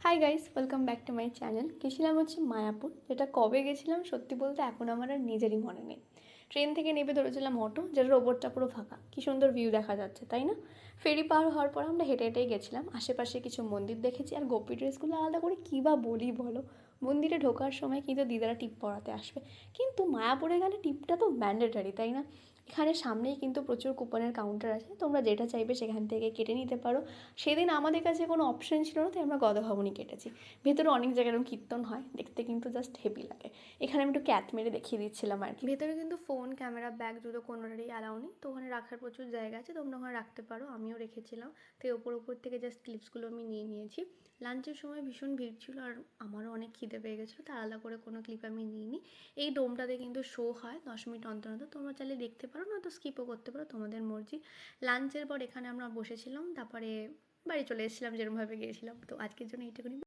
Hi guys, welcome back to my channel. গেছিলাম হচ্ছে মায়াপুর, যেটা কবে গেছিলাম সত্যি বলতে এখন আমার আর নিজেরই মনে নেই। ট্রেন থেকে নেমে ধরেছিলাম অটো, যেটা রোবটটা পুরো ফাঁকা, কী সুন্দর ভিউ দেখা যাচ্ছে তাই না। ফেরি পার হওয়ার পর আমরা হেঁটে হেঁটেই গেছিলাম, আশেপাশে কিছু মন্দির দেখেছি। আর গোপী ড্রেসগুলো আলাদা করে কী বা বলি বলো, মন্দিরে ঢোকার সময় কিন্তু দিদারা টিপ পরাতে আসবে, কিন্তু মায়াপুরে গেলে টিপটা তো ম্যান্ডেটারি তাই না। এখানে সামনেই কিন্তু প্রচুর কুপনের কাউন্টার আছে, তোমরা যেটা চাইবে সেখান থেকে কেটে নিতে পারো। সেদিন আমাদের কাছে কোনো অপশন ছিল না, তাই আমরা গদা ভবনই কেটেছি। ভেতরে অনেক জায়গায় এরকম কীর্তন হয়, দেখতে কিন্তু জাস্ট হেভি লাগে। এখানে আমি একটু ক্যাট মেরে দেখিয়ে দিচ্ছিলাম আর কি। ভেতরে কিন্তু ফোন, ক্যামেরা, ব্যাগ দুটো কোনোটারই অ্যালাউ নেই, তো ওখানে রাখার প্রচুর জায়গা আছে, তোমরা ওখানে রাখতে পারো, আমিও রেখেছিলাম। তো ওপর থেকে জাস্ট ক্লিপসগুলো আমি নিয়ে নিয়েছি। লাঞ্চের সময় ভীষণ ভিড় ছিল আর আমারও অনেক খিদে পেয়ে গেছিলো, তার আলাদা করে কোনো ক্লিপ আমি নিইনি। এই ডোমটাতে কিন্তু শো হয় 10 মিনিট অন্তর অন্তর, তোমরা চাইলে দেখতে পারো, না তো স্কিপও করতে পারো, তোমাদের মর্জি। লাঞ্চের পর এখানে আমরা বসেছিলাম, তারপরে বাড়ি চলে এসেছিলাম যেরকমভাবে গিয়েছিলাম। তো আজকের জন্য এইটুকুনি।